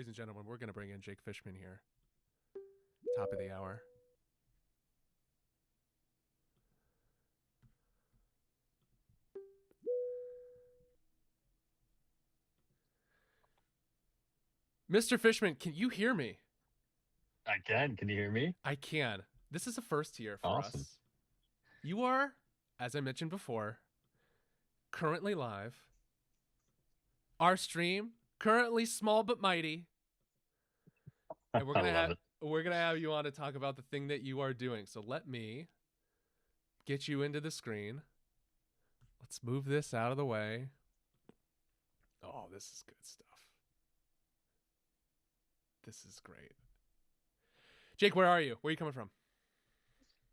Ladies and gentlemen, we're going to bring in Jake Fishman here. Top of the hour. Mr. Fishman, can you hear me? I can. Can you hear me? I can. This is a first here for Awesome. us. You are, as I mentioned before, currently live. Our stream, currently small but mighty. And I love it. we're gonna have you on to talk about the thing that you are doing. So let me get you into the screen. Let's move this out of the way. Oh, this is good stuff. This is great. Jake, where are you? Where are you coming from?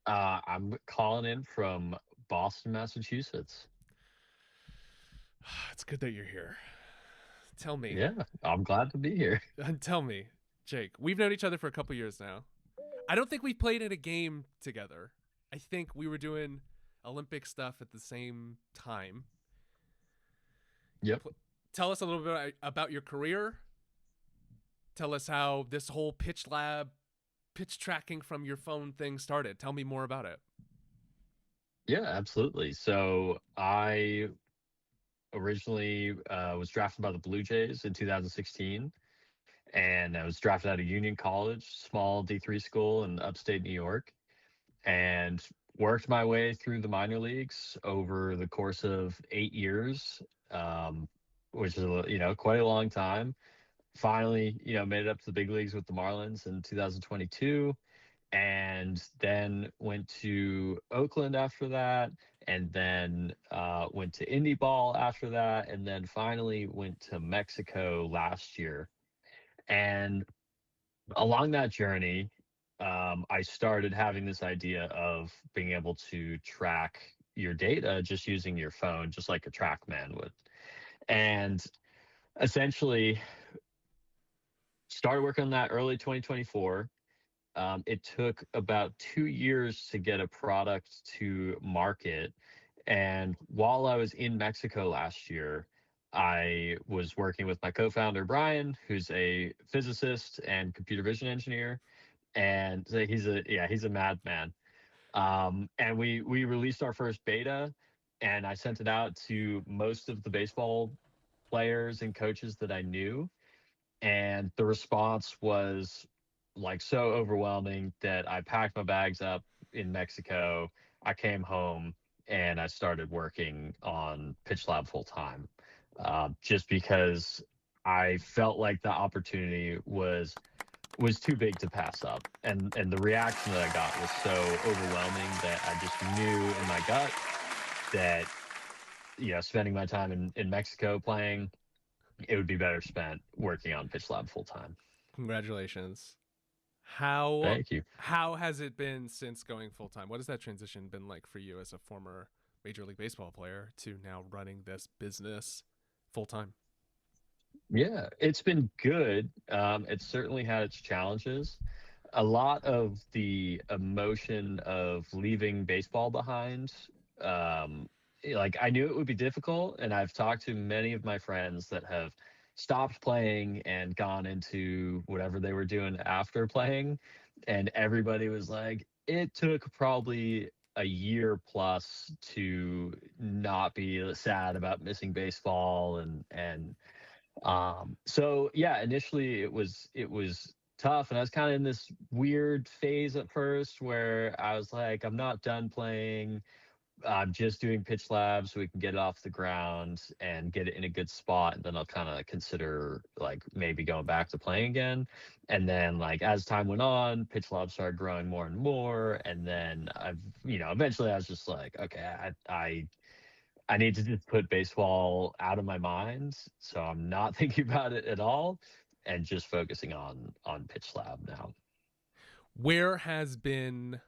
I'm calling in from Boston, Massachusetts. It's good that you're here. Tell me. Yeah, I'm glad to be here. Tell me, Jake. We've known each other for a couple years now. I don't think we played in a game together. I think we were doing Olympic stuff at the same time. Yep. Tell us a little bit about your career. Tell us how this whole pitch tracking from your phone thing started. Tell me more about it. Yeah, absolutely. So I originally was drafted by the Blue Jays in 2016, and I was drafted out of Union College, small D3 school in upstate New York, and worked my way through the minor leagues over the course of 8 years, um, which is quite a long time. Finally, made it up to the big leagues with the Marlins in 2022, and then went to Oakland after that, and then went to indie ball after that, and then finally went to Mexico last year. And along that journey, I started having this idea of being able to track your data just using your phone, just like a TrackMan would. And essentially started working on that early 2024. It took about 2 years to get a product to market. And while I was in Mexico last year, I was working with my co-founder, Brian, who's a physicist and computer vision engineer. And so he's a madman. And we released our first beta, and I sent it out to most of the baseball players and coaches that I knew, and the response was like so overwhelming that I packed my bags up in Mexico. I came home and I started working on PitchLab full time, just because I felt like the opportunity was too big to pass up, and the reaction that I got was so overwhelming that I just knew in my gut that spending my time in Mexico playing, it would be better spent working on PitchLab full time. Congratulations. How Thank you. how has it been since going full time? What has that transition been like for you as a former Major League Baseball player to now running this business full time? Yeah, it's been good. It's certainly had its challenges. A lot of the emotion of leaving baseball behind, like I knew it would be difficult, and I've talked to many of my friends that have stopped playing and gone into whatever they were doing after playing, and everybody was like, it took probably a year plus to not be sad about missing baseball, so yeah, initially it was tough, and I was kind of in this weird phase at first where I was like, I'm not done playing. I'm just doing pitch lab so we can get it off the ground and get it in a good spot, and then I'll kind of consider like maybe going back to playing again. And then like as time went on, pitch lab started growing more and more, and then eventually I was just like, okay, I need to just put baseball out of my mind, so I'm not thinking about it at all, and just focusing on pitch lab now. Where has been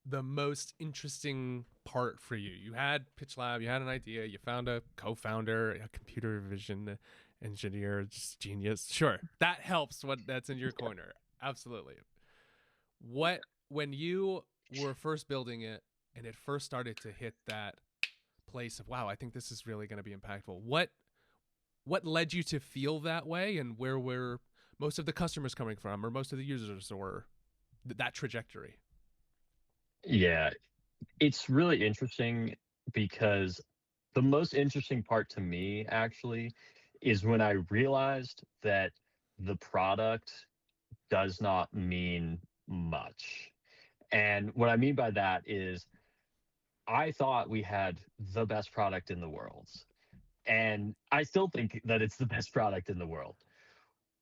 the most interesting part for you? You had Pitch Lab, you had an idea, you found a co-founder, a computer vision engineer, just genius. Sure, that helps. What that's in your corner, absolutely. What when you were first building it and it first started to hit that place of wow, I think this is really going to be impactful. What led you to feel that way, and where were most of the customers coming from, or most of the users, or that trajectory? Yeah, it's really interesting because the most interesting part to me actually is when I realized that the product does not mean much. And what I mean by that is I thought we had the best product in the world. And I still think that it's the best product in the world.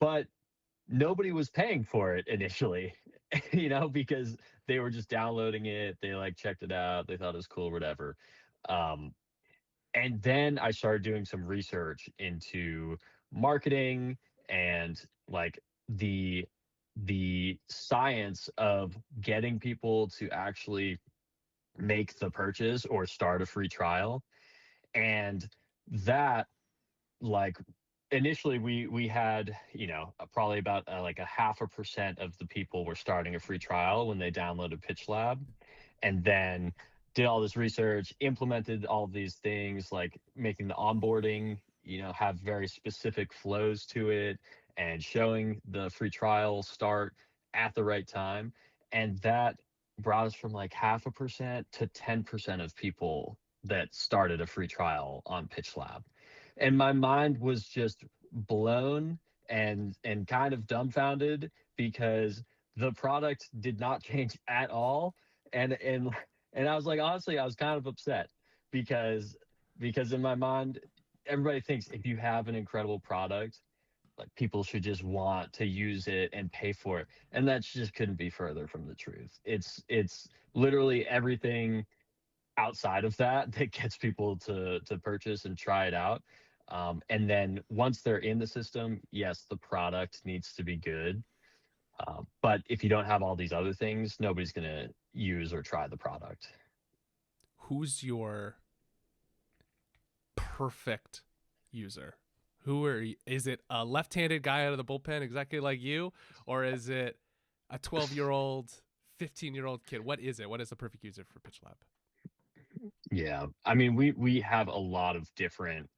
But nobody was paying for it initially, because they were just downloading it. They like checked it out. They thought it was cool, whatever. Um, and then I started doing some research into marketing and like the the science of getting people to actually make the purchase or start a free trial. And that, like, initially we had, probably about like a 0.5% of the people were starting a free trial when they downloaded PitchLab, and then did all this research, implemented all these things like making the onboarding, have very specific flows to it, and showing the free trial start at the right time. And that brought us from like 0.5% to 10% of people that started a free trial on PitchLab. And my mind was just blown and kind of dumbfounded because the product did not change at all. And I was like, honestly, I was kind of upset because in my mind, everybody thinks if you have an incredible product, like people should just want to use it and pay for it. And that just couldn't be further from the truth. It's literally everything outside of that that gets people to purchase and try it out. And then once they're in the system, yes, the product needs to be good. But if you don't have all these other things, nobody's going to use or try the product. Who's your perfect user? Who are you? Is it a left-handed guy out of the bullpen exactly like you, or is it a 12-year-old, 15-year-old kid? What is it? What is the perfect user for PitchLab? Yeah, I mean, we have a lot of different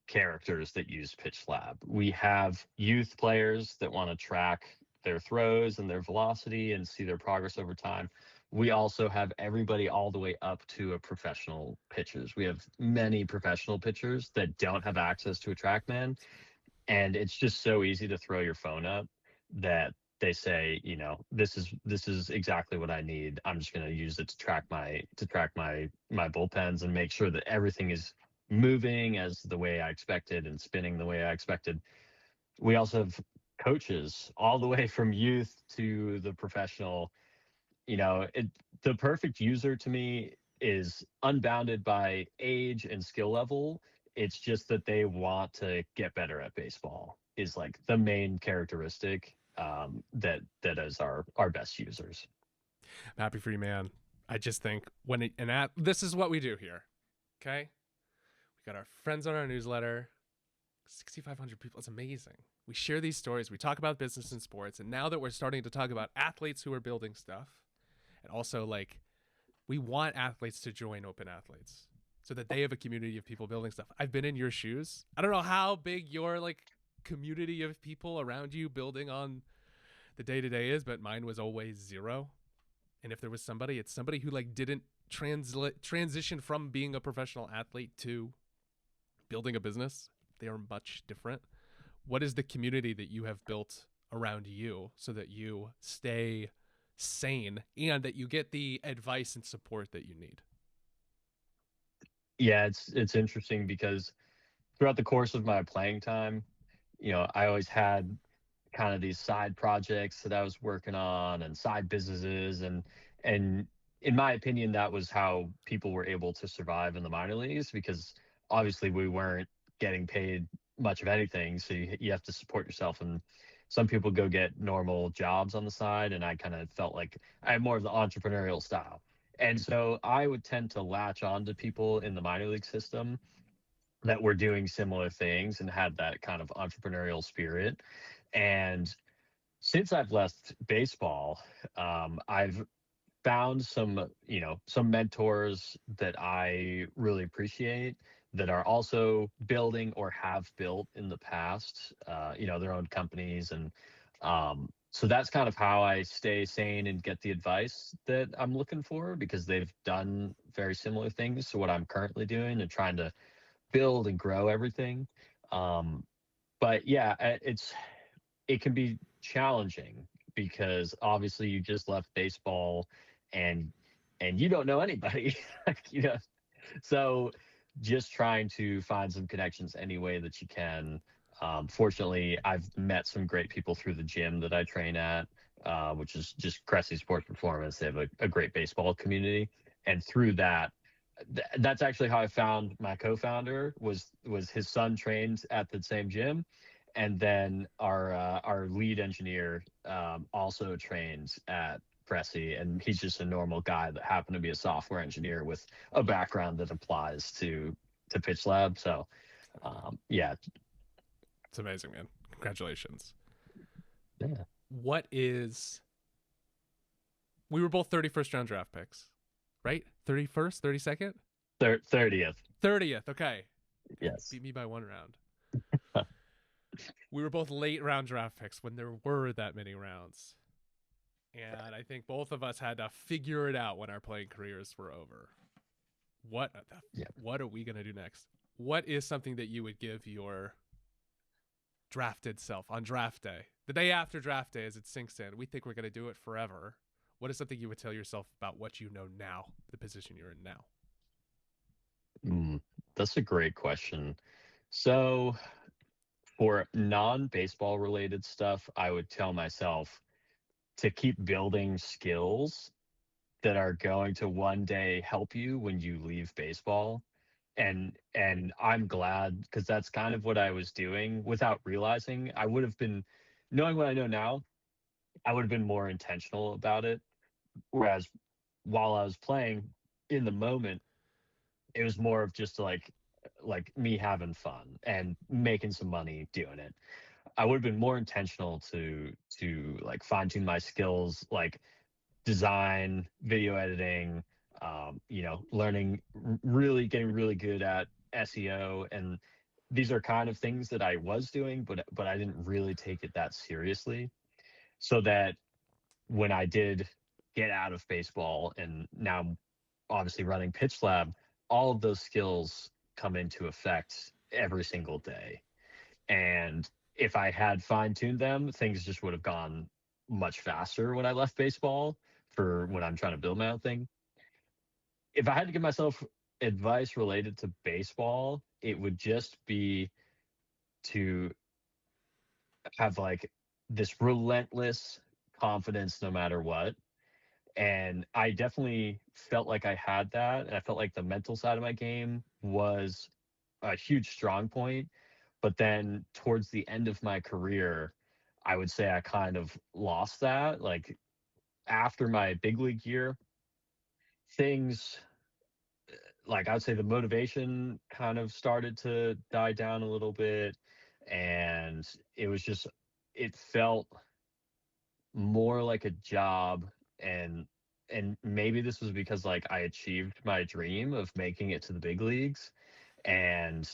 characters that use PitchLab. We have youth players that want to track their throws and their velocity and see their progress over time. We also have everybody all the way up to a professional pitchers. We have many professional pitchers that don't have access to a TrackMan, and it's just so easy to throw your phone up that they say, this is exactly what I need. I'm just going to use it to track my bullpens and make sure that everything is moving as the way I expected and spinning the way I expected. We also have coaches all the way from youth to the professional. The perfect user to me is unbounded by age and skill level. It's just that they want to get better at baseball is like the main characteristic, that is our best users. I'm happy for you, man. I just think this is what we do here. Okay, we got our friends on our newsletter. 6,500 people. It's amazing. We share these stories. We talk about business and sports, and now that we're starting to talk about athletes who are building stuff, and also like we want athletes to join Open Athletes so that they have a community of people building stuff. I've been in your shoes. I don't know how big your like community of people around you building on the day-to-day is, but mine was always zero. And if there was somebody, it's somebody who like didn't transition from being a professional athlete to building a business. They are much different. What is the community that you have built around you so that you stay sane and that you get the advice and support that you need? Yeah, it's interesting because throughout the course of my playing time, I always had kind of these side projects that I was working on and side businesses, and in my opinion that was how people were able to survive in the minor leagues, because obviously we weren't getting paid much of anything, so you have to support yourself. And some people go get normal jobs on the side, and I kind of felt like I had more of the entrepreneurial style. And so I would tend to latch on to people in the minor league system that were doing similar things and had that kind of entrepreneurial spirit. And since I've left baseball, I've found some mentors that I really appreciate that are also building or have built in the past, their own companies. And So that's kind of how I stay sane and get the advice that I'm looking for, because they've done very similar things to what I'm currently doing and trying to build and grow everything. Um, but yeah, it can be challenging because obviously you just left baseball and you don't know anybody. Like, so just trying to find some connections any way that you can. Fortunately, I've met some great people through the gym that I train at, which is just Cressy Sports Performance. They have a great baseball community, and through that, that's actually how I found my co-founder. Was his son trained at the same gym, and then our lead engineer also trains at Cressy, and he's just a normal guy that happened to be a software engineer with a background that applies to pitchlab. So yeah. It's amazing, man. Congratulations. Yeah. What is we were both 31st round draft picks, right? 31st, 32nd? 30th. 30th. Okay. Yes. Beat me by 1 round. We were both late round draft picks when there were that many rounds. And I think both of us had to figure it out when our playing careers were over. What are we going to do next? What is something that you would give your drafted self on draft day, the day after draft day, as it sinks in? We think we're going to do it forever. What is something you would tell yourself about what you know now, the position you're in now? That's a great question. So for non-baseball related stuff, I would tell myself to keep building skills that are going to one day help you when you leave baseball. And I'm glad, because that's kind of what I was doing without realizing. I would have been, knowing what I know now, I would have been more intentional about it. Whereas while I was playing in the moment, it was more of just like me having fun and making some money doing it. I would have been more intentional to like fine tune my skills, like design, video editing, learning, really getting really good at SEO. And these are kind of things that I was doing, but I didn't really take it that seriously. So that when I did get out of baseball and now I'm obviously running Pitch Lab, all of those skills come into effect every single day. And if I had fine tuned them, things just would have gone much faster when I left baseball for when I'm trying to build my own thing. If I had to give myself advice related to baseball, it would just be to have like this relentless confidence no matter what. And I definitely felt like I had that. And I felt like the mental side of my game was a huge strong point. But then towards the end of my career, I would say I kind of lost that. Like after my big league year, things, like I would say the motivation kind of started to die down a little bit. And it was just, it felt more like a job. And maybe this was because like I achieved my dream of making it to the big leagues. And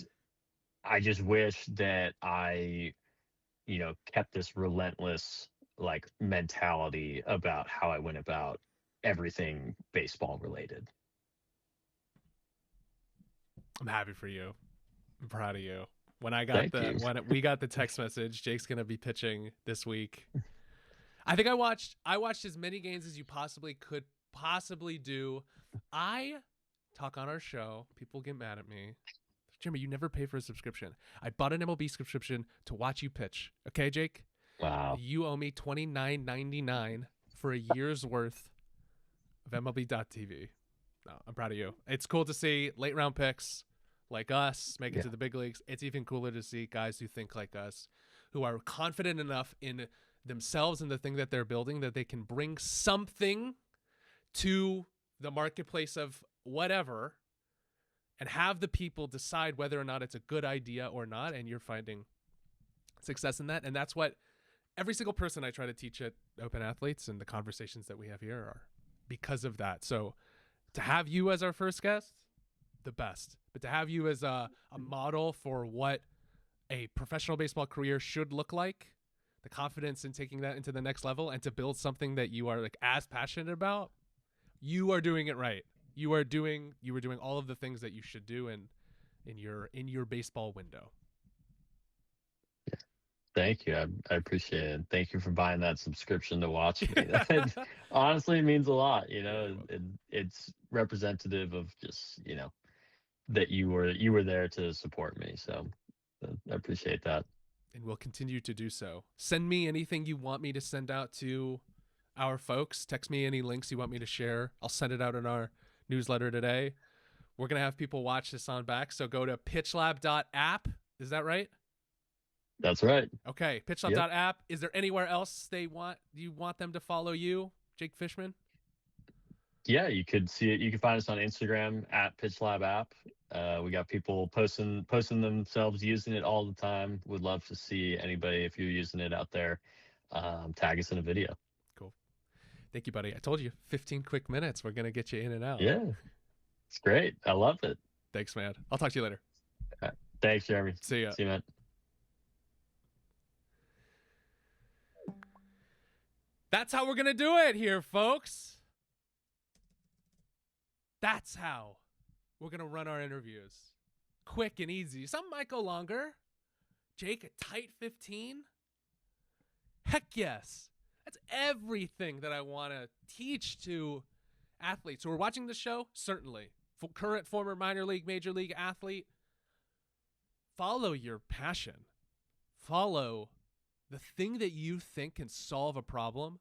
I just wish that I, kept this relentless like mentality about how I went about everything baseball related. I'm happy for you. I'm proud of you. When I got Thank you. when we got the text message, Jake's gonna be pitching this week. I think I watched as many games as you could possibly do. I talk on our show. People get mad at me. Jimmy, you never pay for a subscription. I bought an MLB subscription to watch you pitch. Okay, Jake? Wow. You owe me $29.99 for a year's worth of MLB.tv. No, I'm proud of you. It's cool to see late round picks like us make it to the big leagues. It's even cooler to see guys who think like us, who are confident enough in themselves and the thing that they're building that they can bring something to the marketplace of whatever and have the people decide whether or not it's a good idea or not. And you're finding success in that. And that's what every single person I try to teach at Open Athletes and the conversations that we have here are because of that. So to have you as our first guest, the best. But to have you as a model for what a professional baseball career should look like, the confidence in taking that into the next level and to build something that you are like as passionate about, you are doing it right. You were doing all of the things that you should do in your baseball window. Thank you. I appreciate it. Thank you for buying that subscription to watch me. That honestly means a lot. It's representative of just, that you were there to support me. So I appreciate that. And we'll continue to do so. Send me anything you want me to send out to our folks. Text me any links you want me to share. I'll send it out in our newsletter today. We're going to have people watch this on back. So go to pitchlab.app. Is that right? That's right. Okay. Pitchlab.app. Is there anywhere else you want them to follow you, Jake Fishman? Yeah, you could see it. You can find us on Instagram at pitchlab.app. We got people posting themselves using it all the time. Would love to see anybody, if you're using it out there, tag us in a video. Cool. Thank you, buddy. I told you 15 quick minutes. We're going to get you in and out. Yeah, it's great. I love it. Thanks, man. I'll talk to you later. Thanks, Jeremy. See ya. See you, man. That's how we're going to do it here, folks. That's how we're going to run our interviews. Quick and easy. Some might go longer. Jake, a tight 15? Heck yes. That's everything that I want to teach to athletes who are watching the show. Certainly. Current, former minor league, major league athlete. Follow your passion. Follow the thing that you think can solve a problem.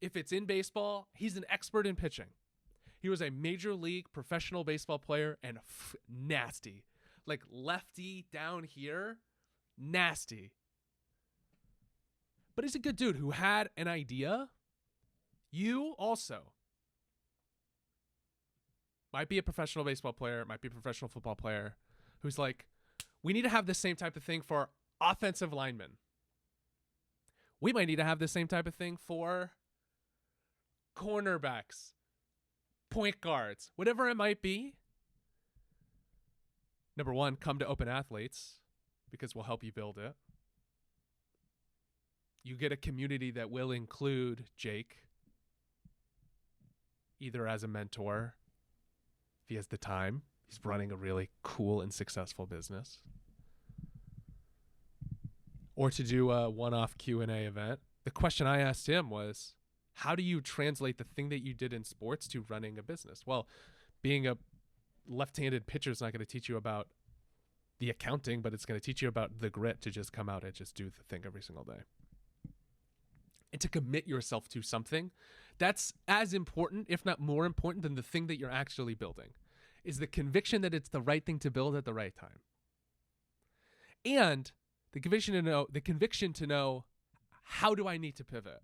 If it's in baseball, he's an expert in pitching. He was a major league professional baseball player and nasty. Like lefty down here, nasty. But he's a good dude who had an idea. You also might be a professional baseball player, might be a professional football player who's like, we need to have the same type of thing for offensive linemen. We might need to have the same type of thing for cornerbacks, point guards, whatever it might be. Number one, come to Open Athletes because we'll help you build it. You get a community that will include Jake, either as a mentor, if he has the time. He's running a really cool and successful business. Or to do a one-off Q&A event. The question I asked him was, how do you translate the thing that you did in sports to running a business? Well, being a left-handed pitcher is not going to teach you about the accounting, but it's going to teach you about the grit to just come out and just do the thing every single day. And to commit yourself to something that's as important, if not more important, than the thing that you're actually building, is the conviction that it's the right thing to build at the right time. And the conviction to know, how do I need to pivot?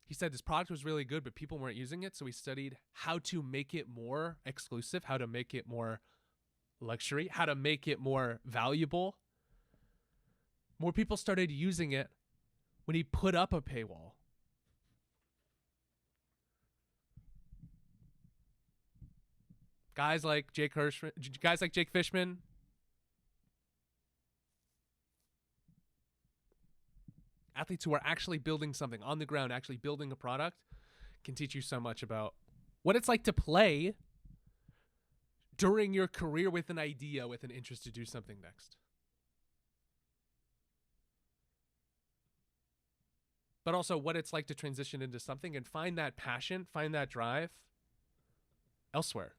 He said this product was really good, but people weren't using it. So he studied how to make it more exclusive, how to make it more luxury, how to make it more valuable. More people started using it when he put up a paywall. Guys like Jake Fishman, athletes who are actually building something on the ground, actually building a product, can teach you so much about what it's like to play during your career with an idea, with an interest to do something next. But also what it's like to transition into something and find that passion, find that drive elsewhere.